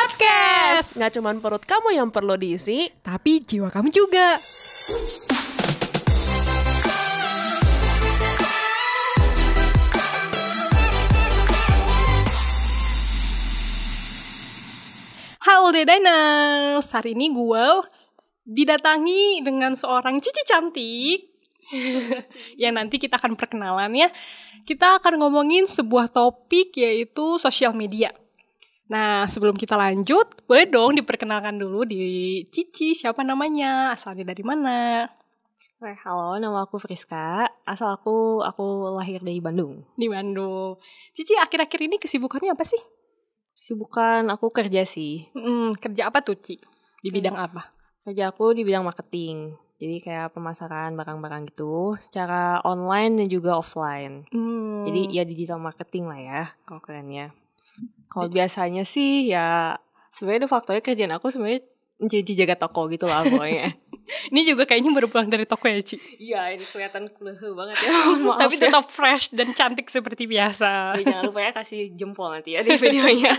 Podcast. Nggak cuman perut kamu yang perlu diisi, Tapi jiwa kamu juga. Halo Diners, hari ini gue didatangi dengan seorang cici cantik yang nanti kita akan perkenalan ya. Kita akan ngomongin sebuah topik yaitu sosial media. Nah, sebelum kita lanjut, boleh dong diperkenalkan dulu di Cici, siapa namanya, asalnya dari mana? Halo, nama aku Friska. Asal aku lahir dari Bandung. Di Bandung. Cici, akhir-akhir ini kesibukannya apa sih? Kesibukan aku kerja sih. Kerja apa tuh, Ci? Di bidang apa? Kerja aku di bidang marketing. Jadi kayak pemasaran barang-barang gitu secara online dan juga offline. Jadi ya digital marketing lah ya kalau kerennya. Kalau biasanya sih ya sebenarnya faktornya kerjaan aku sebenarnya jadi jaga toko gitu lah pokoknya. Ini juga kayaknya baru pulang dari toko ya, Ci? Iya, ini kelihatan kulehe banget ya. Maaf Tapi ya. tetap fresh dan cantik seperti biasa. Ya, jangan lupa ya kasih jempol nanti ya di videonya.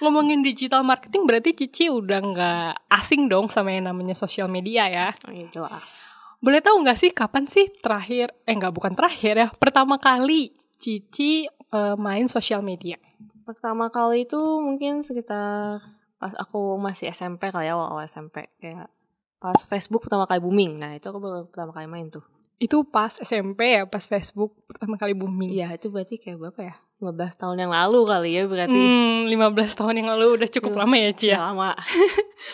Ngomongin digital marketing berarti Cici udah nggak asing dong sama yang namanya sosial media ya? Oh iya jelas. Boleh tahu nggak sih kapan sih terakhir, bukan terakhir ya, pertama kali Cici main sosial media? Pertama kali itu mungkin sekitar pas aku masih SMP kali ya, awal SMP. Kayak pas Facebook pertama kali booming. Nah itu aku baru pertama kali main tuh. Itu pas SMP ya, pas Facebook pertama kali booming? Iya itu berarti kayak berapa ya? 15 tahun yang lalu kali ya berarti. 15 tahun yang lalu udah cukup lama ya, Ci ya? Lama.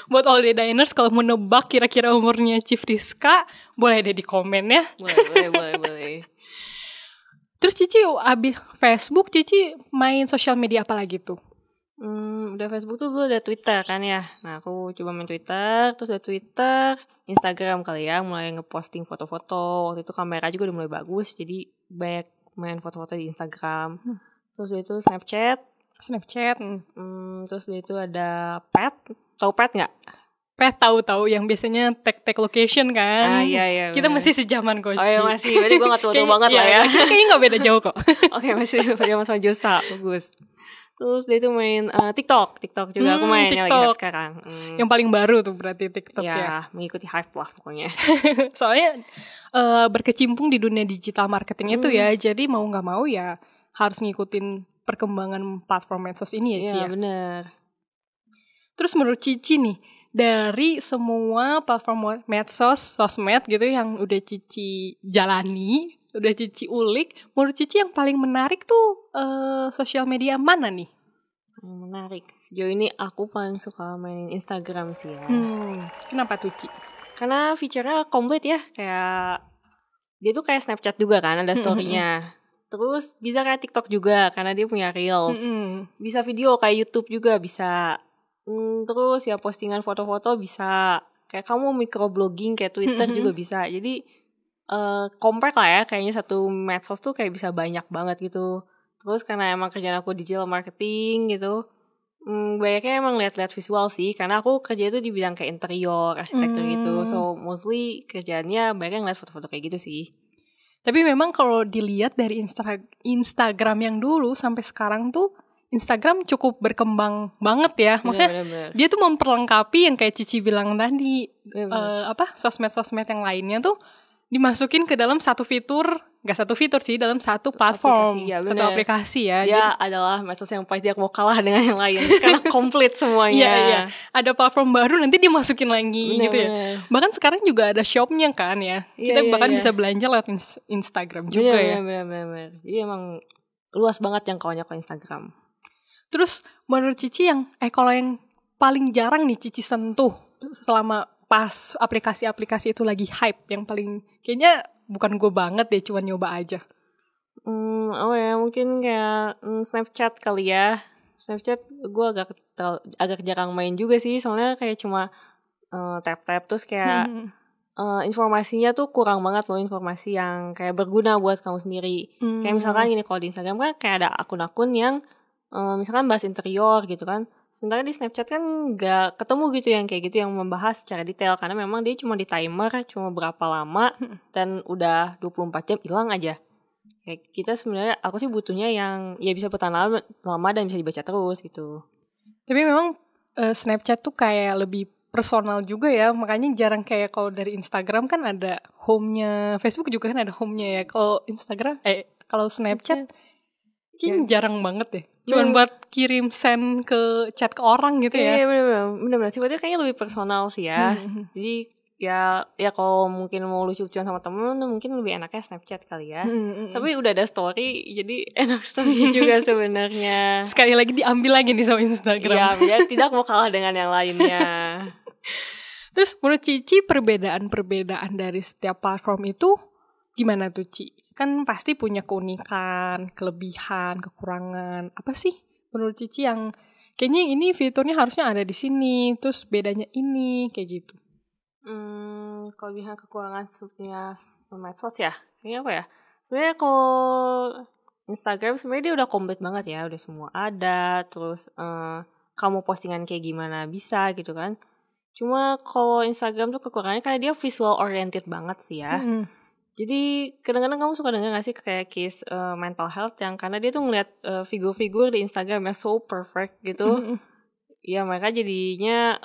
Buat all the diners kalau mau nebak kira-kira umurnya Ci Friska, boleh deh di komen ya. Boleh. Terus Cici abis Facebook, Cici main sosial media apa lagi tuh? Udah Facebook tuh gue ada Twitter kan ya. Nah aku coba main Twitter, terus ada Twitter, Instagram kali ya, mulai ngeposting foto-foto. Waktu itu kamera juga udah mulai bagus, jadi banyak main foto-foto di Instagram. Terus itu Snapchat. Terus itu ada Pet. Tahu Pet nggak? Pet tahu yang biasanya tag location kan. Iya. Kita masih sejaman kok. Oh iya masih, berarti gue gak tua-tua banget lah ya. Kayaknya gak beda jauh kok. Oke, masih sama Josa, bagus. Terus dia itu main TikTok juga aku main yang lagi hype sekarang. Yang paling baru tuh berarti TikTok ya. Ya, mengikuti hype lah pokoknya. Soalnya berkecimpung di dunia digital marketing itu ya, jadi mau nggak mau ya harus ngikutin perkembangan platform medsos ini ya, Ci ya. Iya bener. Terus menurut Cici nih, dari semua platform medsos, sosmed gitu yang udah Cici jalani, udah Cici ulik, menurut Cici yang paling menarik tuh sosial media mana nih? Menarik. Sejauh ini aku paling suka mainin Instagram sih ya. Kenapa tuh, Ci? Karena fiturnya komplit ya, kayak dia tuh kayak Snapchat juga kan, ada story-nya. Terus bisa kayak TikTok juga karena dia punya Reels. Bisa video kayak YouTube juga bisa. Terus ya postingan foto-foto bisa. Kayak kamu microblogging kayak Twitter juga bisa. Jadi compact lah ya, kayaknya satu medsos tuh kayak bisa banyak banget gitu. Terus karena emang kerjaan aku digital marketing gitu, banyaknya emang lihat-lihat visual sih. Karena aku kerja itu di bidang kayak interior, arsitektur gitu. So mostly kerjaannya banyak ngeliat foto-foto kayak gitu sih. Tapi memang kalau dilihat dari Instagram yang dulu sampai sekarang tuh Instagram cukup berkembang banget ya. Maksudnya bener. dia tuh memperlengkapi yang kayak Cici bilang tadi, sosmed-sosmed yang lainnya tuh dimasukin ke dalam satu fitur, nggak satu fitur sih, dalam satu platform, satu aplikasi ya. Dia adalah medsos yang paling tidak mau kalah dengan yang lain karena komplit semuanya. Iya. Ada platform baru nanti dimasukin lagi gitu ya. Bahkan sekarang juga ada shopnya kan ya. Kita bahkan bisa belanja lewat Instagram juga ya. Bener. Jadi emang luas banget jangkauannya ke Instagram. Terus menurut Cici kalau yang paling jarang nih Cici sentuh selama pas aplikasi-aplikasi itu lagi hype, yang paling kayaknya bukan gue banget deh, cuma nyoba aja. Mungkin kayak Snapchat kali ya. Snapchat gue agak jarang main juga sih, soalnya kayak cuma tap-tap terus kayak informasinya tuh kurang banget loh, informasi yang kayak berguna buat kamu sendiri. Kayak misalkan gini, kalau di Instagram kan kayak ada akun-akun yang misalkan bahas interior gitu kan. Sementara di Snapchat kan gak ketemu gitu yang kayak gitu yang membahas secara detail, karena memang dia cuma di timer cuma berapa lama dan udah 24 jam hilang aja. Kayak kita sebenarnya aku sih butuhnya yang ya bisa bertahan lama dan bisa dibaca terus gitu. Tapi memang Snapchat tuh kayak lebih personal juga ya, makanya jarang kayak kalau dari Instagram kan ada home-nya, Facebook juga kan ada home-nya ya. Kalau Instagram, kalau Snapchat kayaknya jarang banget deh. Cuman buat kirim send ke chat ke orang gitu ya. Iya bener-bener. Sifatnya kayaknya lebih personal sih ya. Jadi ya kalau mungkin mau lucu-lucuan sama temen mungkin lebih enaknya Snapchat kali ya. Tapi udah ada story, jadi enak story juga sebenarnya. Sekali lagi diambil lagi nih sama Instagram. Iya, tidak mau kalah dengan yang lainnya. Terus menurut Cici perbedaan dari setiap platform itu gimana tuh Ci? Kan pasti punya keunikan, kelebihan, kekurangan. Apa sih menurut Cici yang kayaknya ini fiturnya harusnya ada di sini, terus bedanya ini, kayak gitu? Kelebihan kekurangan sepertinya medsos ya. Kayaknya apa ya? Sebenarnya kalau Instagram sebenarnya dia udah komplit banget ya, udah semua ada. Terus kamu postingan kayak gimana bisa gitu kan. Cuma kalau Instagram tuh kekurangannya karena dia visual oriented banget sih ya. Jadi kadang-kadang kamu suka dengar gak sih kayak case mental health yang karena dia tuh ngeliat figur-figur di Instagram yang so perfect gitu. Ya mereka jadinya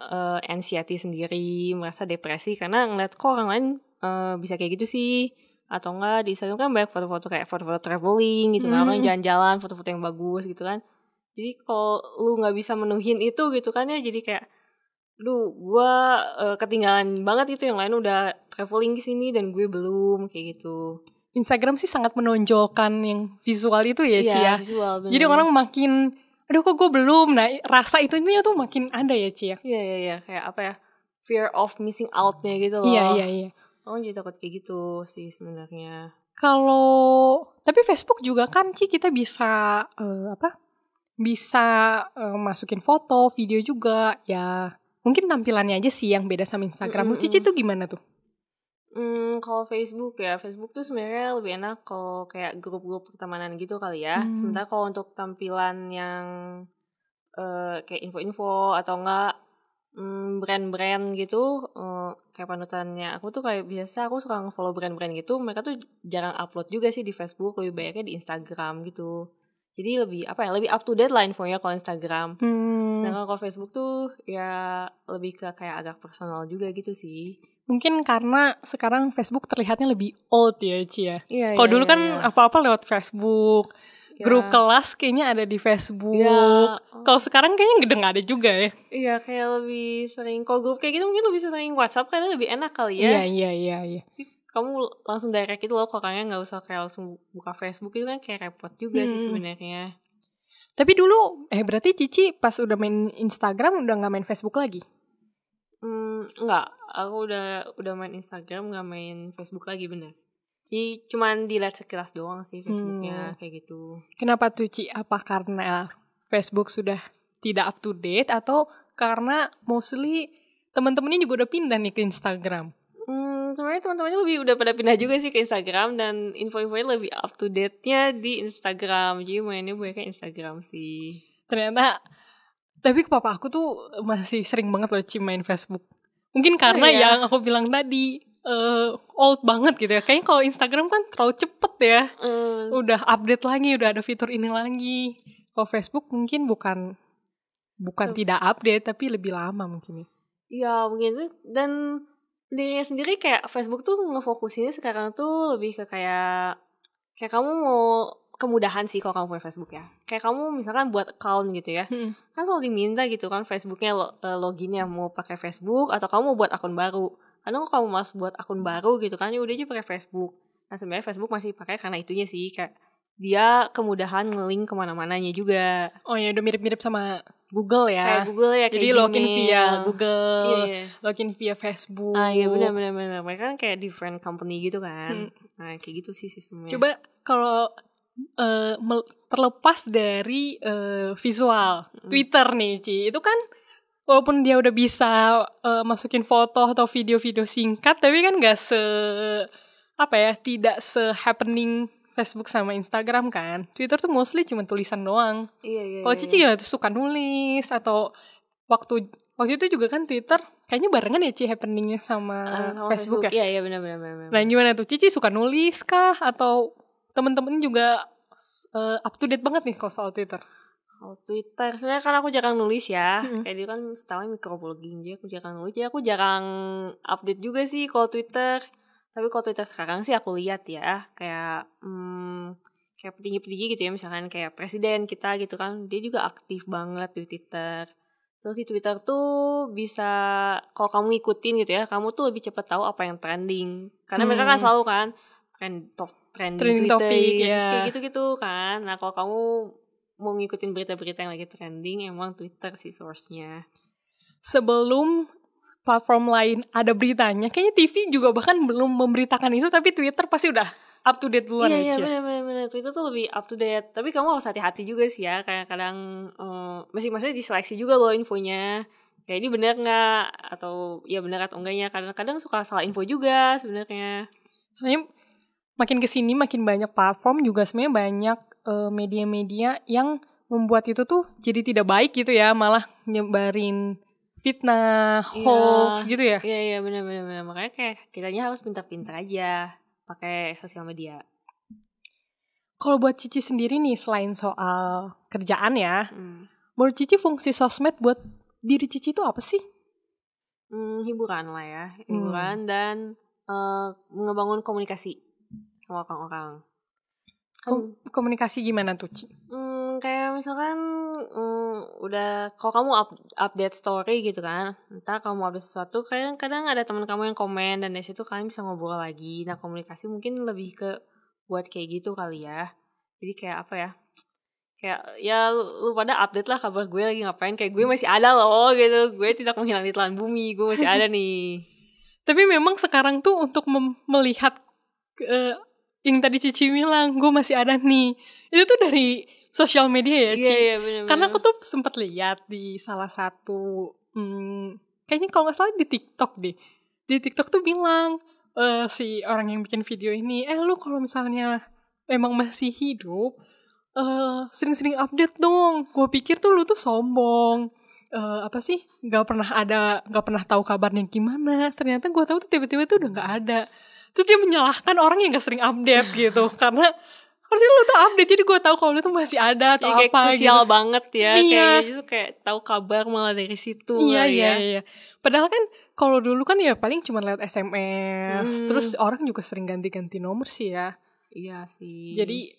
anxiety sendiri, merasa depresi karena ngeliat kok orang lain bisa kayak gitu sih. Atau enggak di Instagram kan banyak foto-foto kayak foto-foto traveling gitu kan, orang jalan-jalan, foto-foto yang bagus gitu kan. Jadi kalau lu gak bisa menuhin itu gitu kan ya, jadi kayak gue ketinggalan banget gitu, yang lain udah traveling ke sini dan gue belum, kayak gitu. Instagram sih sangat menonjolkan yang visual itu ya, Ci ya. Visual, jadi orang makin aduh kok gue belum, nah rasa itunya tuh makin ada ya Ci ya. Iya kayak apa ya, fear of missing out-nya gitu loh. Iya. Oh jadi takut kayak gitu sih sebenarnya. Kalau tapi Facebook juga kan Ci kita bisa bisa masukin foto, video juga ya. Mungkin tampilannya aja sih yang beda sama Instagram. Cici tuh gimana tuh? Kalau Facebook tuh sebenarnya lebih enak kalau kayak grup-grup pertemanan gitu kali ya. Sementara kalau untuk tampilan yang kayak info-info atau enggak brand-brand gitu, kayak panutannya aku tuh kayak biasa aku suka nge-follow brand-brand gitu, mereka tuh jarang upload juga sih di Facebook, lebih banyaknya di Instagram gitu. Jadi lebih lebih up to date lah infonya kalau Instagram. Sedangkan kalau Facebook tuh ya lebih ke kayak agak personal juga gitu sih. Mungkin karena sekarang Facebook terlihatnya lebih old ya Ci ya. Iya, kalau dulu kan apa-apa lewat Facebook. Grup kelas kayaknya ada di Facebook. Kalau sekarang kayaknya udah gak ada juga ya. Iya kayak lebih sering, kalau grup kayak gitu mungkin lebih sering WhatsApp karena lebih enak kali ya. Iya. Kamu langsung direct gitu loh, kok kayaknya gak usah kayak langsung buka Facebook itu kan kayak repot juga sih sebenarnya. Tapi dulu berarti Cici pas udah main Instagram udah gak main Facebook lagi? Enggak, aku udah main Instagram, gak main Facebook lagi, bener. Jadi cuman dilihat sekilas doang sih Facebooknya kayak gitu. Kenapa tuh Ci? Apa karena Facebook sudah tidak up to date atau karena mostly teman-temannya juga udah pindah nih ke Instagram? Sebenarnya teman-temannya udah pada pindah juga sih ke Instagram, dan info-infonya lebih up to date-nya di Instagram. Jadi mainnya banyak Instagram sih. Ternyata, tapi papa aku tuh masih sering banget loh Ci main Facebook. Mungkin karena yang aku bilang tadi old banget gitu ya. Kayaknya kalau Instagram kan terlalu cepet ya. Udah update lagi, udah ada fitur ini lagi. Kalau Facebook mungkin bukan tidak update, tapi lebih lama mungkin ya. Iya mungkin tuh, dan dirinya sendiri kayak Facebook tuh ngefokusinnya sekarang tuh lebih ke kayak kamu mau kemudahan sih kalau kamu punya Facebook ya. Kayak kamu misalkan buat account gitu ya, kan selalu diminta gitu kan Facebooknya loginnya mau pakai Facebook atau kamu mau buat akun baru. Kadang kalau kamu malas buat akun baru gitu kan, ya udah aja pakai Facebook. Nah sebenarnya Facebook masih pakai karena itunya sih, kayak dia kemudahan nge-link kemana-mananya juga. Oh ya udah mirip-mirip sama Google ya. Kayak Google ya, kayak jadi Gmail. Login via Google, login via Facebook. Iya benar. Mereka kan kayak different company gitu kan. Nah kayak gitu sih sistemnya. Coba kalau terlepas dari visual Twitter nih Ci, itu kan walaupun dia udah bisa masukin foto atau video-video singkat, tapi kan gak tidak se-happening Facebook sama Instagram kan. Twitter tuh mostly cuma tulisan doang. Iya. Kalau Cici ya tuh suka nulis, atau waktu itu juga kan Twitter kayaknya barengan ya Ci happeningnya sama Facebook ya. Iya benar. Nah gimana tuh Cici suka nulis kah, atau temen-temen juga up to date banget nih kalau soal Twitter? Kalau Twitter, sebenarnya kan aku jarang nulis ya. Kayak dia kan stylenya microblogging, jadi aku jarang nulis. Jadi aku jarang update juga sih kalau Twitter. Tapi kalau Twitter sekarang sih aku lihat ya, kayak kayak petinggi-petinggi gitu ya, misalkan kayak presiden kita gitu kan, dia juga aktif banget di Twitter. Terus di Twitter tuh bisa, kalau kamu ngikutin gitu ya, kamu tuh lebih cepat tahu apa yang trending. Karena mereka kan selalu kan trending Twitter, topik, kayak gitu-gitu kan. Nah kalau kamu mau ngikutin berita-berita yang lagi trending, emang Twitter sih source-nya. Sebelum platform lain ada beritanya, kayaknya TV juga bahkan belum memberitakan itu, tapi Twitter pasti udah up to date duluan. Iya benar. Twitter tuh lebih up to date. Tapi kamu harus hati-hati juga sih ya. Kayak kadang maksudnya diseleksi juga loh infonya. Kayak ini benar nggak, atau ya benar atau enggaknya. Kadang-kadang suka salah info juga sebenarnya. Soalnya makin kesini makin banyak platform juga, sebenarnya banyak media-media yang membuat itu tuh jadi tidak baik gitu ya, malah nyebarin fitnah, hoax gitu ya. Iya benar. Makanya kayak kitanya harus pintar-pintar aja pakai sosial media. Kalau buat Cici sendiri nih, selain soal kerjaan ya, menurut Cici fungsi sosmed buat diri Cici itu apa sih? Hiburan lah ya, hiburan dan ngebangun komunikasi sama orang-orang. Komunikasi gimana tuh, Ci? Kayak misalkan udah kalau kamu update story gitu kan, entah kamu update sesuatu, kadang ada teman kamu yang komen dan dari situ kalian bisa ngobrol lagi. Nah komunikasi mungkin lebih ke buat kayak gitu kali ya. Jadi kayak apa ya, kayak ya lu pada update lah kabar gue lagi ngapain, kayak gue masih ada loh gitu, gue tidak menghilang di telan bumi, gue masih ada nih. Tapi memang sekarang tuh untuk melihat yang tadi Cici bilang, gue masih ada nih, itu tuh dari sosial media ya, Ci? Iya, bener-bener. Karena aku tuh sempat lihat di salah satu, kayaknya kalau nggak salah di TikTok deh. Di TikTok tuh bilang, si orang yang bikin video ini, lu kalau misalnya emang masih hidup, sering-sering update dong. Gue pikir tuh lu tuh sombong. Apa sih? Gak pernah tahu kabarnya gimana. Ternyata gue tahu tuh tiba-tiba tuh udah gak ada. Terus dia menyalahkan orang yang gak sering update gitu. Karena harusnya lu tuh update, jadi gue tahu kalau lu tuh masih ada atau kayak apa krusial gitu. banget ya. Iya. Kayak justru kayak tahu kabar malah dari situ. Iya. Padahal kan kalau dulu kan ya paling cuma lewat SMS. Terus orang juga sering ganti-ganti nomor sih ya. Iya sih. Jadi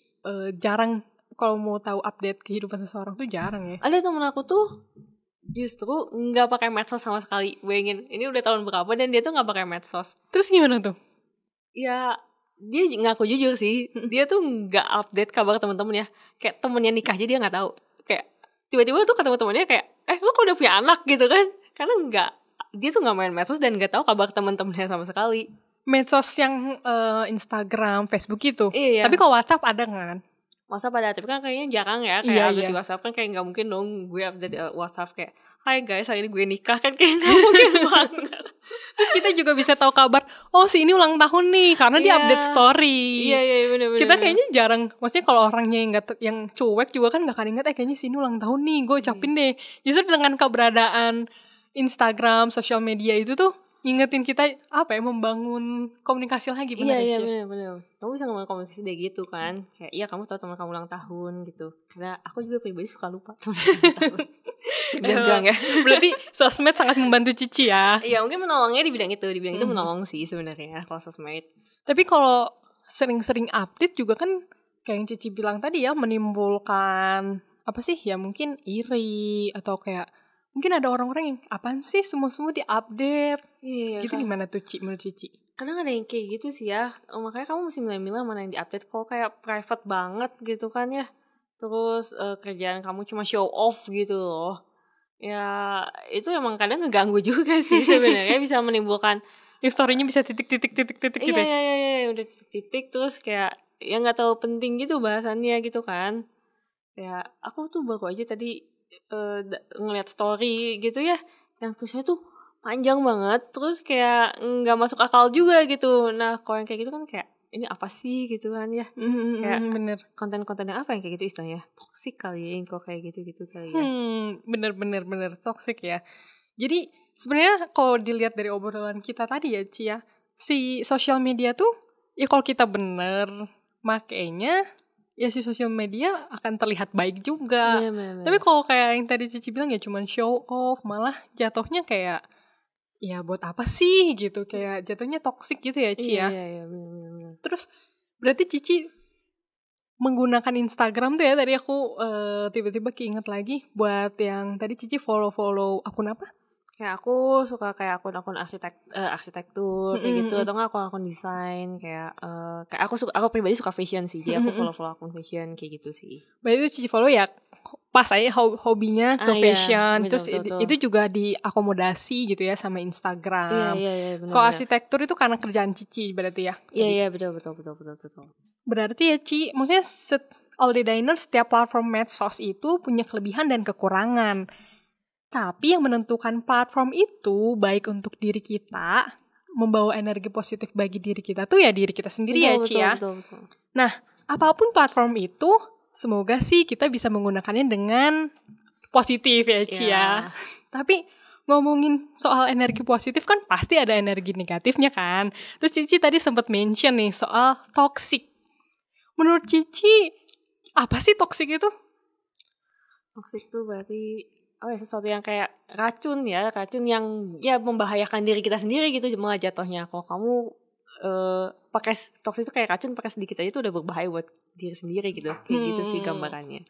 jarang kalau mau tahu update kehidupan seseorang tuh jarang ya. Ada temen aku tuh justru nggak pakai medsos sama sekali. Bayangin, ini udah tahun berapa dan dia tuh nggak pakai medsos. Terus gimana tuh? Ya dia ngaku jujur sih, dia tuh nggak update kabar teman-teman ya. Kayak temennya nikah aja dia nggak tahu. Kayak tiba-tiba tuh ketemu temennya kayak, lo kok udah punya anak gitu kan? Karena dia tuh nggak main medsos dan nggak tahu kabar teman-temannya sama sekali. Medsos yang Instagram, Facebook itu. Iya. Tapi kalau WhatsApp ada kan? WhatsApp ada, tapi kan kayaknya jarang ya. Kayak update iya. di WhatsApp kan kayak nggak mungkin dong gue update WhatsApp kayak, hai guys, hari ini gue nikah, kan kayak nggak mungkin banget. Terus kita juga bisa tahu kabar, si ini ulang tahun nih, karena dia update story. Iya bener. Kita kayaknya jarang, maksudnya kalau orangnya yang cuek juga kan nggak akan ingat, kayaknya si ini ulang tahun nih, gue ucapin deh. Justru dengan keberadaan Instagram, sosial media itu tuh ngingetin kita membangun komunikasi lagi. Benar iya bener. Kamu bisa ngomong komunikasi deh gitu kan, kayak iya kamu tahu teman kamu ulang tahun gitu. Karena aku juga pribadi suka lupa teman ulang tahun. Bilang ya. Berarti sosmed sangat membantu Cici ya. Iya mungkin menolongnya di bidang itu menolong sih sebenarnya kalau sosmed. Tapi kalau sering-sering update juga kan kayak yang Cici bilang tadi ya, menimbulkan apa sih ya, mungkin iri atau kayak mungkin ada orang-orang yang apaan sih semua diupdate. Iya, gitu kan. Gimana tuh Ci, menurut Cici? Kadang ada yang kayak gitu sih ya. Makanya kamu mesti milah-milah mana yang diupdate. Kalau kayak private banget gitu kan ya, terus kerjaan kamu cuma show off gitu loh, ya itu emang kadang ngeganggu juga sih sebenarnya. Bisa menimbulkan story-nya bisa titik gitu. Iya udah titik terus kayak ya nggak terlalu penting gitu bahasannya gitu kan. Ya aku tuh baru aja tadi ngeliat story gitu ya, yang tulisnya tuh panjang banget, terus kayak nggak masuk akal juga gitu. Nah kalau yang kayak gitu kan kayak ini apa sih gitu kan ya. Kayak bener. Konten-konten yang apa yang kayak gitu istilahnya, toksik kali ya, yang kok kayak gitu kali ya. Bener toksik ya. Jadi sebenarnya kalau dilihat dari obrolan kita tadi ya Ci ya, si sosial media tuh ya kalau kita bener makainya ya si sosial media akan terlihat baik juga. Bener. Tapi kalau kayak yang tadi Cici bilang ya cuman show off, malah jatuhnya kayak ya buat apa sih gitu, kayak jatuhnya toksik gitu ya Ci ya. Iya, bener. Terus berarti Cici menggunakan Instagram tuh ya, tadi aku tiba-tiba keinget lagi buat yang tadi Cici follow akun apa? Kayak aku suka kayak akun-akun arsitektur kayak gitu, atau nggak akun-akun desain kayak aku pribadi suka fashion sih, jadi aku follow akun fashion kayak gitu sih. Berarti itu Cici follow ya pas aja hobinya ke fashion, iya, terus betul. itu juga diakomodasi gitu ya sama Instagram. Iya, benar. Kalau arsitektur itu karena kerjaan Cici berarti ya? Iya, betul. Berarti ya Ci, maksudnya all day diner setiap platform medsos itu punya kelebihan dan kekurangan. Tapi yang menentukan platform itu baik untuk diri kita, membawa energi positif bagi diri kita tuh ya diri kita sendiri ya Ci ya. Betul. Nah, apapun platform itu, semoga sih kita bisa menggunakannya dengan positif ya Ci ya. Tapi ngomongin soal energi positif kan pasti ada energi negatifnya kan. Terus Cici tadi sempat mention nih soal toxic. Menurut Cici, apa sih toxic itu? Toxic tuh berarti sesuatu yang kayak racun yang ya membahayakan diri kita sendiri gitu, malah jatuhnya kalau kamu pakai toksik itu kayak racun, pakai sedikit aja itu udah berbahaya buat diri sendiri gitu. Kayak gitu sih gambarannya.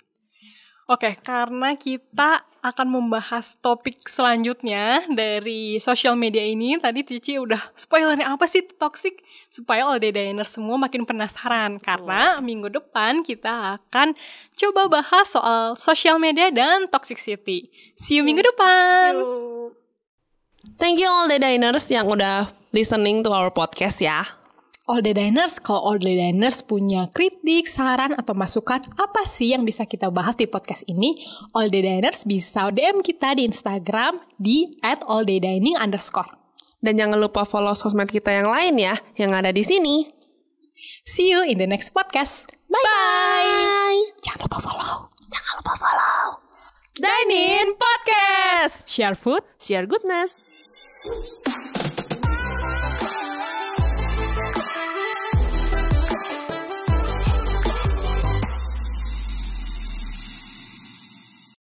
Oke, karena kita akan membahas topik selanjutnya dari sosial media ini. Tadi Cici udah spoilernya apa sih toxic, supaya all day diners semua makin penasaran. Karena minggu depan kita akan coba bahas soal sosial media dan toxicity. See you minggu depan. Thank you all day diners yang udah listening to our podcast ya. All day diners, kalau all day diners punya kritik, saran, atau masukan apa sih yang bisa kita bahas di podcast ini, all day diners bisa DM kita di Instagram di @alldaydining_. Dan jangan lupa follow sosmed kita yang lain ya, yang ada di sini. See you in the next podcast. Bye. Jangan lupa follow. Dine In Podcast. Share food, Share goodness.